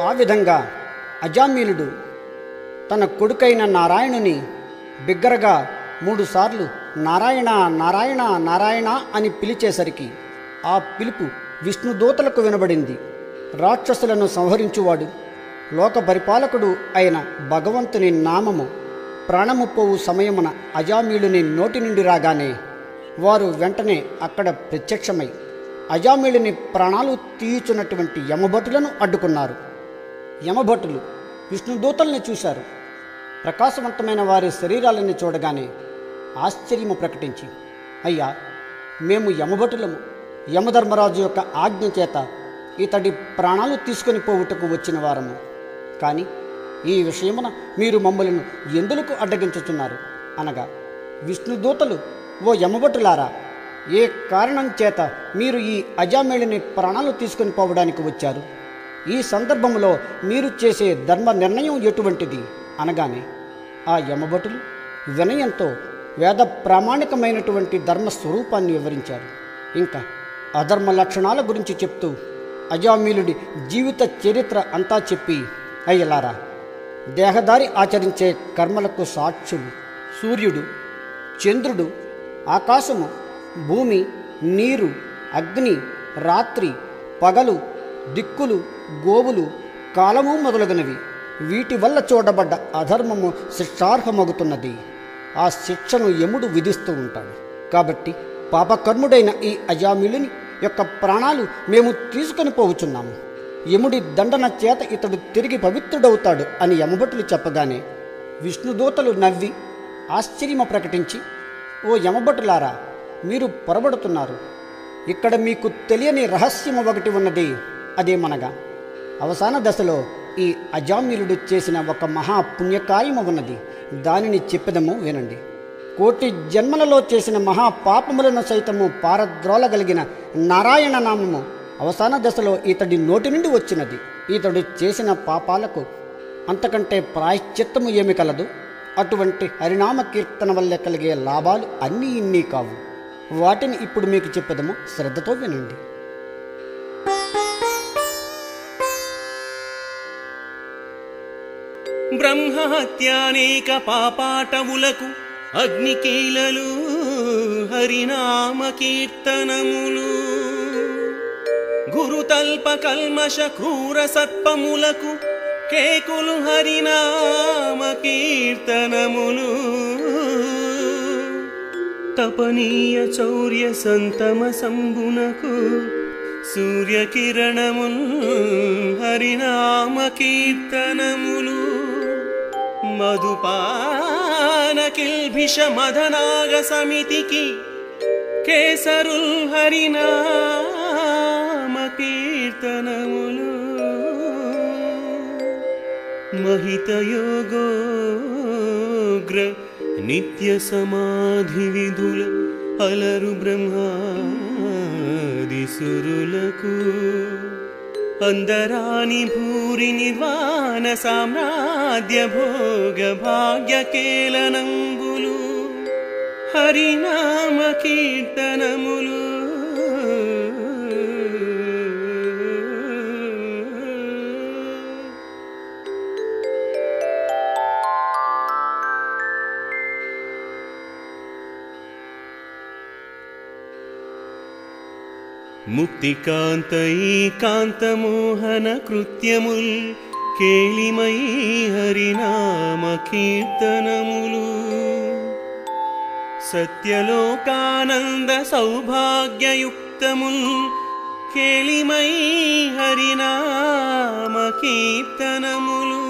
ఆ విధంగా అజామిలుడు తన కొడుకైన నారాయణుని బిగ్గరగా 3 సార్లు నారాయణ నారాయణ నారాయణ అని పిలిచేసరికి ఆ పిలుపు విష్ణుదూతలకు వినబడింది. రాక్షసులను సంహరించువాడు, లోక పరిపాలకుడు అయిన భగవంతుని నామము ప్రాణము పోవు సమయమున అజామిలుని నోటి నుండి రాగానే వారు వెంటనే అక్కడ ప్రత్యక్షమై అజామిలుని ప్రాణాలు తీయుచున్నటువంటి యమభటులను అడ్డుకున్నారు. యమభటులు విష్ణుదూతల్ని చూశారు. ప్రకాశవంతమైన వారి శరీరాలని చూడగానే ఆశ్చర్యము ప్రకటించి, అయ్యా, మేము యమభటులము. యమధర్మరాజు యొక్క ఆజ్ఞ చేత ఇతడి ప్రాణాలు తీసుకొని పోవుటకు వచ్చిన వారము. కానీ ఈ విషయమున మీరు మమ్మలను ఎందులకు అడ్డగించుచున్నారు అనగా, విష్ణుదూతలు, ఓ యమభటులారా, ఏ కారణం చేత మీరు ఈ అజామిలుని ప్రాణాలు తీసుకొని పోవడానికి వచ్చారు? ఈ సందర్భంలో మీరు చేసే ధర్మ నిర్ణయం ఎటువంటిది అనగానే ఆ యమభటులు వినయంతో వేద ప్రామాణికమైనటువంటి ధర్మస్వరూపాన్ని వివరించారు. ఇంకా అధర్మ లక్షణాల గురించి చెప్తూ అజామిలుడి జీవిత చరిత్ర అంతా చెప్పి, అయ్యలారా, దేహదారి ఆచరించే కర్మలకు సాక్షులు సూర్యుడు, చంద్రుడు, ఆకాశము, భూమి, నీరు, అగ్ని, రాత్రి, పగలు, దిక్కులు, గోవులు, కాలము మొదలగునవి. వీటి వల్ల చూడబడ్డ అధర్మము శిక్షార్హమగుతున్నది. ఆ శిక్షను యముడు విధిస్తూ ఉంటాడు. కాబట్టి పాపకర్ముడైన ఈ అజామిలుని యొక్క ప్రాణాలు మేము తీసుకొని పోవుచున్నాము. యముడి దండన చేత ఇతడు తిరిగి పవిత్రుడవుతాడు అని యమభటులు చెప్పగానే విష్ణుదూతలు నవ్వి ఆశ్చర్యము ప్రకటించి, ఓ యమభటులారా, మీరు పొరబడుతున్నారు. ఇక్కడ మీకు తెలియని రహస్యము ఒకటి ఉన్నది. అదేమనగా అవసాన దశలో ఈ అజామిలుడు చేసిన ఒక మహాపుణ్యకార్యము ఉన్నది. దానిని చెప్పెదము వినండి. కోటి జన్మలలో చేసిన మహాపాపములను సైతము పారద్రోలగలిగిన నారాయణ నామము అవసాన దశలో ఇతడి నోటి నుండి వచ్చినది. ఇతడు చేసిన పాపాలకు అంతకంటే ప్రాయశ్చిత్తము ఏమి కలదు? అటువంటి హరినామ కీర్తన వల్ల కలిగే లాభాలు అన్నీ ఇన్ని కావు. వాటిని ఇప్పుడు మీకు చెప్పదము, శ్రద్ధతో వినండి. బ్రహ్మహత్యానేక పాపాటవులకు అగ్నికీలలు హరినామ కీర్తనములు, గురుతల్ప కల్మష క్రూర సర్పములకు కేకులు హరినామ కీర్తనములు, తపనీయ చౌర్య సంతమ సంబునకు సూర్యకిరణముల్ హరినామ కీర్తనములు, మధుపాన కిల్భిష మదనాగ సమితికి కేసరుల్ హరినామ కీర్తనములు, మహితయోగోగ్ర నిత్య సమాధి విధుల అలరు బ్రహ్మాదిసురులకు, అందరాని భూరి నిర్వాణ సామ్రాజ్య భోగ భాగ్య కేలనంబులు హరినామ కీర్తనములు, ముక్తికాంతైకాంతమోహన కృత్యముల్ కేళిమై హరినామ కీర్తనములు, సత్యలోకానంద సౌభాగ్యయుక్తముల్ కేళిమై హరినామ కీర్తనములు,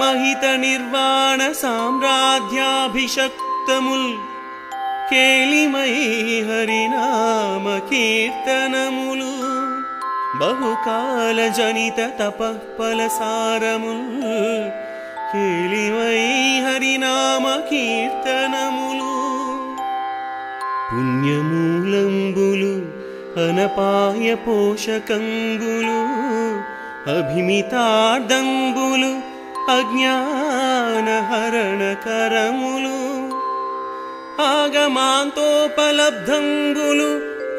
మహిత నిర్వాణ సామ్రాజ్యాభిషక్తముల్ కేళిమై హరినామ కీర్తనములు, బహుకాల జనిత తపఃఫలసారముల్ కేళిమై హరినామ కీర్తనములు, పుణ్యమూలంబులు అనపాయ పోషకంబులు అభిమితార్థంబులు అజ్ఞానహరణకరములు, ఆగమాంతోపలబ్ధంబులు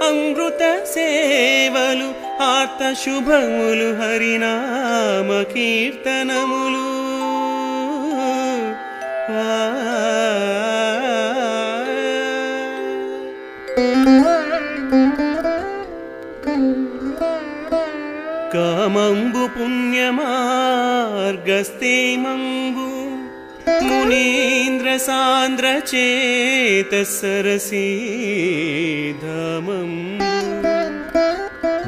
అమృత సేవలు ఆర్త శుభములు హరినామ కీర్తనములు, కామంబు పుణ్యమార్గస్థేమంబు మునీంద్ర సాంద్ర చేత సరసీధామం,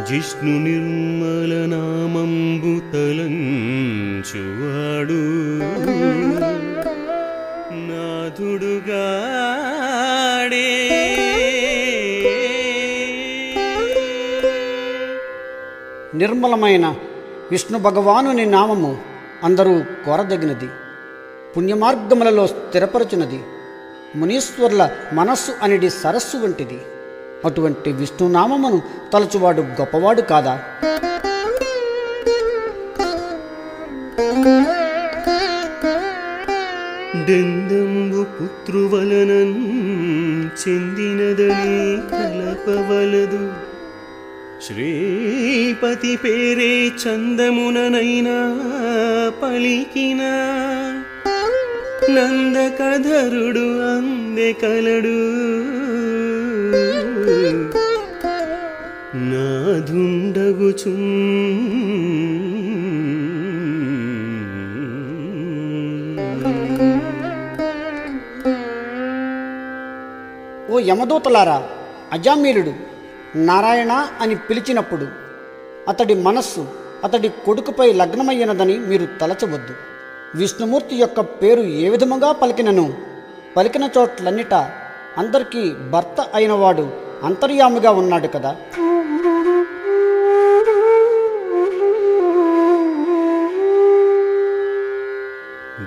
జిష్ణు నిర్మల నామంబు తలంచువాడు నాథుడుగాడే, నిర్మలమైన విష్ణు భగవానుని నామము అందరూ కోరదగినది, పుణ్యమార్గములలో స్థిరపరచునది, మునీశ్వరుల మనస్సు అనేది సరస్సు వంటిది. అటువంటి విష్ణునామమును తలచువాడు గొప్పవాడు కాదా? దందంబు పుత్రువలనన్ చెందినదని కలపవలదు. శ్రీపతి పేరే చందముననైనా పలికిన నందకధరుడు అందె కలడు. నాదుండగుచున్ ఓ యమదూతలారా, అజామీలుడు నారాయణ అని పిలిచినప్పుడు అతడి మనస్సు అతడి కొడుకుపై లగ్నమయ్యినదని మీరు తలచవద్దు. విష్ణుమూర్తి యొక్క పేరు ఏ విధముగా పలికిన చోట్లన్నిట అందరికీ భర్త అయినవాడు అంతర్యామిగా ఉన్నాడు కదా.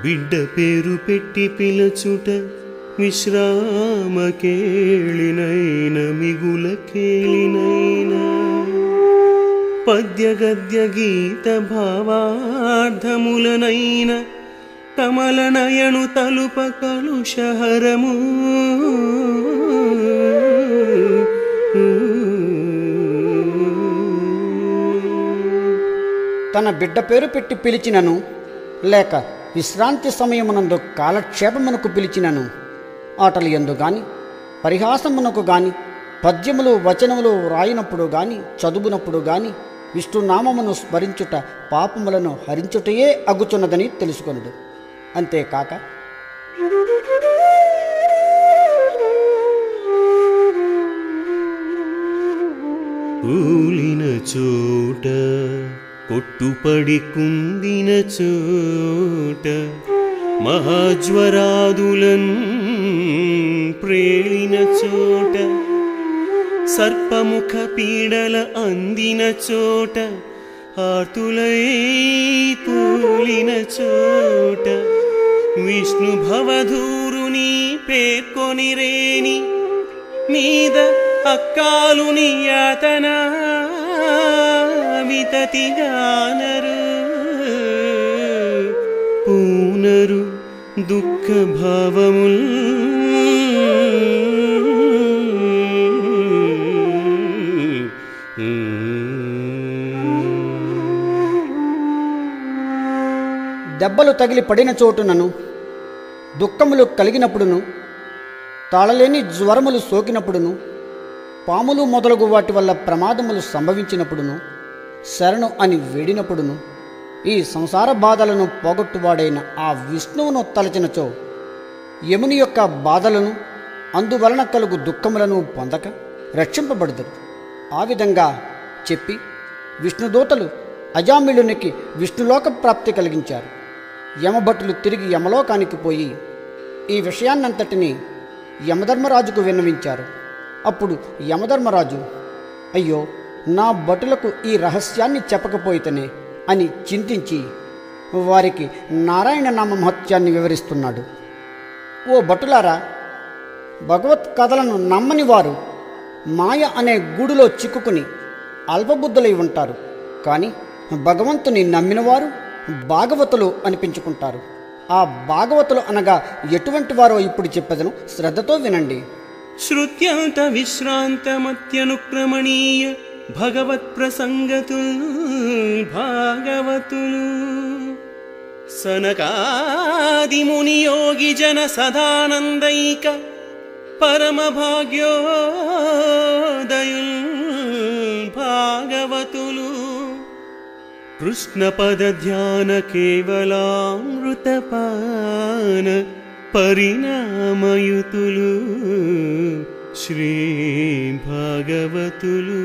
బిడ్డ పేరు పెట్టి పిలచుట విశ్రామ కేళినైన మిగుల కేళినైన పద్య గద్య గీత భావార్థములనైన కమలనయను తలుప కలుషహరము. తన బిడ్డ పేరు పెట్టి పిలిచినను లేక విశ్రాంతి సమయమునందు కాలక్షేపమునకు పిలిచినను, ఆటలు ఎందు గాని పరిహాసమునకు గాని పద్యములు వచనములు వ్రాయినప్పుడు గాని చదువునప్పుడు గాని విష్ణునామమును స్మరించుట పాపములను హరించుటయే అగుచున్నదని తెలుసుకొనుడు. అంతేకాక కూలిన చోట కొట్టుపడి కుందిన చోట మహాజ్వరాదులన్ ప్రేలిన చోట సర్పముఖ పీడల అందిన చోట ఆర్తులై తూలిన చోట విష్ణు భవధూరుని పేర్కొనిరేని మీద అక్కాలుని యాతన వితతిగానరు పూనరు దుఃఖ భావముల్ దెబ్బలు తగిలి పడిన చోటునను దుఃఖములు కలిగినప్పుడును తాళలేని జ్వరములు సోకినప్పుడును పాములు మొదలగు వాటి వల్ల ప్రమాదములు సంభవించినప్పుడును శరణు అని వేడినప్పుడును ఈ సంసార బాధలను పోగొట్టువాడైన ఆ విష్ణువును తలచినచో యముని యొక్క బాధలను అందువలన కలుగు దుఃఖములను పొందక రక్షింపబడుదురు. ఆ విధంగా చెప్పి విష్ణుదూతలు అజామిళునికి విష్ణులోక ప్రాప్తి కలిగించారు. యమభటులు తిరిగి యమలోకానికి పోయి ఈ విషయాన్నంతటినీ యమధర్మరాజుకు విన్నవించారు. అప్పుడు యమధర్మరాజు, అయ్యో, నా భటులకు ఈ రహస్యాన్ని చెప్పకపోయితేనే అని చింతించి వారికి నారాయణ నామ మహత్యాన్ని వివరిస్తున్నాడు. ఓ భటులారా, భగవత్ కథలను నమ్మని వారు మాయ అనే గూడులో చిక్కుకుని అల్పబుద్ధులై ఉంటారు. కానీ భగవంతుని నమ్మినవారు భాగవతులు అనిపించుకుంటారు. ఆ భాగవతులు అనగా ఎటువంటి వారో ఇప్పుడు చెప్పెదను, శ్రద్ధతో వినండి. శ్రుత్యంత విశ్రాంతమత్యనుక్రమణీయ భగవత్ ప్రసంగతులు భాగవతులు సనకాది ముని యోగి జన సదానందైక పరమ భాగ్యోదయుల్ భాగవతులు కృష్ణ పద ధ్యాన కేవలామృతపాన పరిణామయుతులు శ్రీ భాగవతులు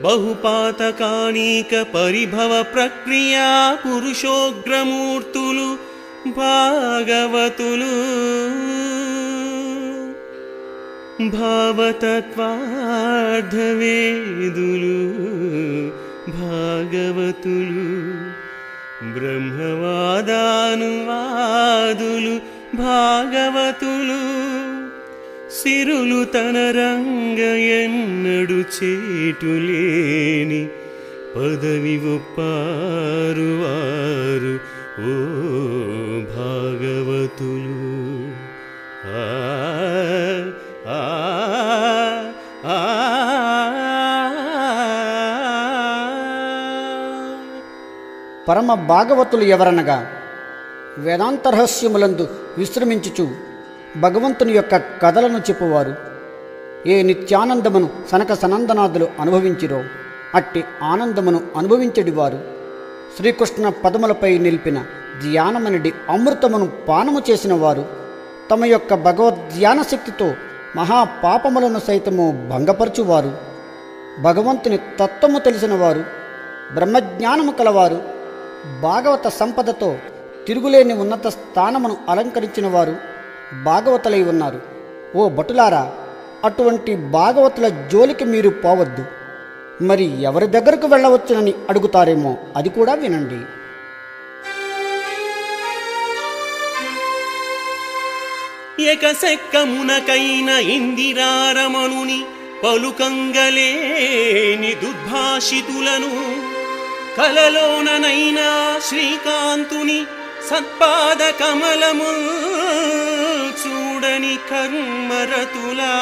బహుపాతకానీక పరిభవ ప్రక్రియా పురుషోగ్రమూర్తులు భాగవతులు భావతత్వార్థవేదులు భాగవతులు బ్రహ్మవాదానువాదులు భాగవతులు సిరులు తన రంగ ఎన్నడు చేటులేని పదవి ఒప్పారువారు ఓ భాగవతులు. ఆ ఆ ఆ పరమ భాగవతులు ఎవరనగా వేదాంత రహస్యములందు విశ్రమించుచు భగవంతుని యొక్క కథలను చెప్పువారు. ఏ నిత్యానందమును సనక సనందనాథులు అనుభవించిరో అట్టి ఆనందమును అనుభవించడివారు. శ్రీకృష్ణ పదములపై నిలిపిన ధ్యానమనడి అమృతమును పానము చేసిన వారు తమ యొక్క భగవద్ధ్యాన శక్తితో మహాపాపములను సైతము భంగపరచువారు. భగవంతుని తత్వము తెలిసిన వారు, బ్రహ్మజ్ఞానము కలవారు, భాగవత సంపదతో తిరుగులేని ఉన్నత స్థానమును అలంకరించిన వారు భాగవతులై ఉన్నారు. ఓ భటులారా, అటువంటి భాగవతుల జోలికి మీరు పోవద్దు. మరి ఎవరి దగ్గరకు వెళ్ళవచ్చునని అడుగుతారేమో, అది కూడా వినండి. ఎకసెక్కమునకైన ఇందిరారమణుని పలుకంగలేని దుర్భాషితులను, కలలోననైనా శ్రీకాంతుని సత్పాద కమలము చూడని కర్మరతులా,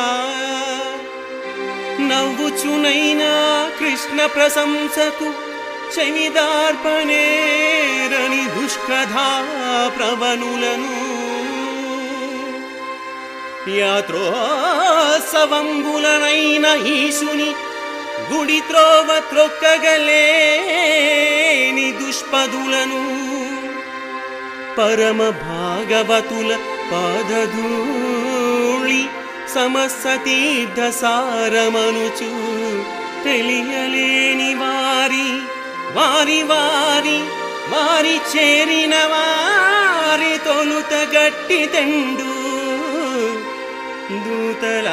నవ్వుచునైనా కృష్ణ ప్రశంసకు చెవిదార్పనేరని దుష్కథా ప్రవణులను, యాత్రోత్సవంబులనైన ఈశుని గుడి త్రోవ త్రొక్కగలేని దుష్పదులను, పరమ భాగవతుల పాదధూళి సమస్త తీర్థ సారమనుచు తెలియలేని వారి వారి వారి వారి చేరిన వారి తొలుత గట్టి తెండు దూతలారా.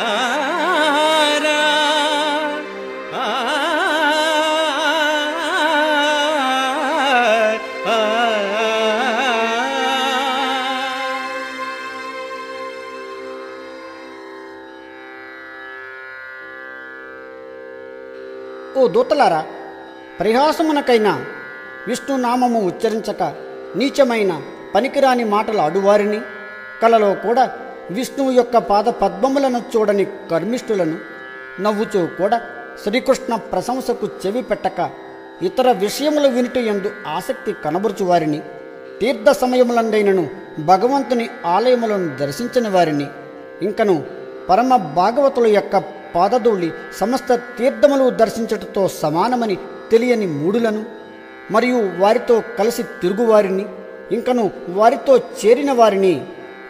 ఓ దూతలారా, పరిహాసమునకైనా విష్ణునామము ఉచ్చరించక నీచమైన పనికిరాని మాటలు ఆడువారిని, కలలో కూడా విష్ణువు యొక్క పాద పద్మములను చూడని కర్మిష్ఠులను, నవ్వుచూ కూడా శ్రీకృష్ణ ప్రశంసకు చెవి పెట్టక ఇతర విషయములు వినుటయందు ఆసక్తి కనబరుచువారిని, తీర్థ సమయములందైనను భగవంతుని ఆలయములను దర్శించని వారిని, ఇంకను పరమ భాగవతుల యొక్క పాదధూళి సమస్త తీర్థములు దర్శించటతో సమానమని తెలియని మూడులను, మరియు వారితో కలిసి తిరుగువారిని, ఇంకను వారితో చేరిన వారిని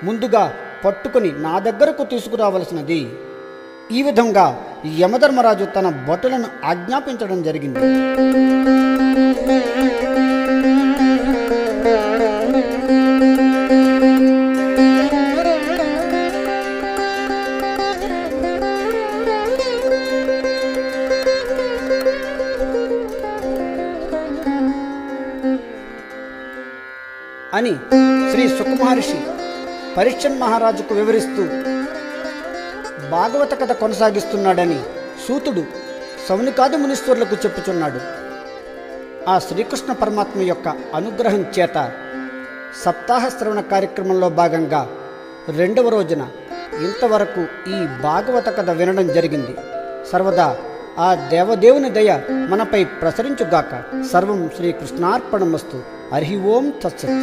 ముందుగా పట్టుకొని నా దగ్గరకు తీసుకురావలసినది. ఈ విధంగా యమధర్మరాజు తన భటులను ఆజ్ఞాపించడం జరిగింది. అని శ్రీ సుఖమహర్షి పరీక్షన్ మహారాజుకు వివరిస్తూ భాగవత కథ కొనసాగిస్తున్నాడని సూతుడు సౌనికాది మునీశ్వరులకు చెప్పుచున్నాడు. ఆ శ్రీకృష్ణ పరమాత్మ యొక్క అనుగ్రహం చేత సప్తాహ శ్రవణ కార్యక్రమంలో భాగంగా 2వ రోజున ఇంతవరకు ఈ భాగవత కథ వినడం జరిగింది. సర్వదా ఆ దేవదేవుని దయ మనపై ప్రసరించుగాక. సర్వం శ్రీకృష్ణార్పణమస్తు. హరి ఓం తత్సత్.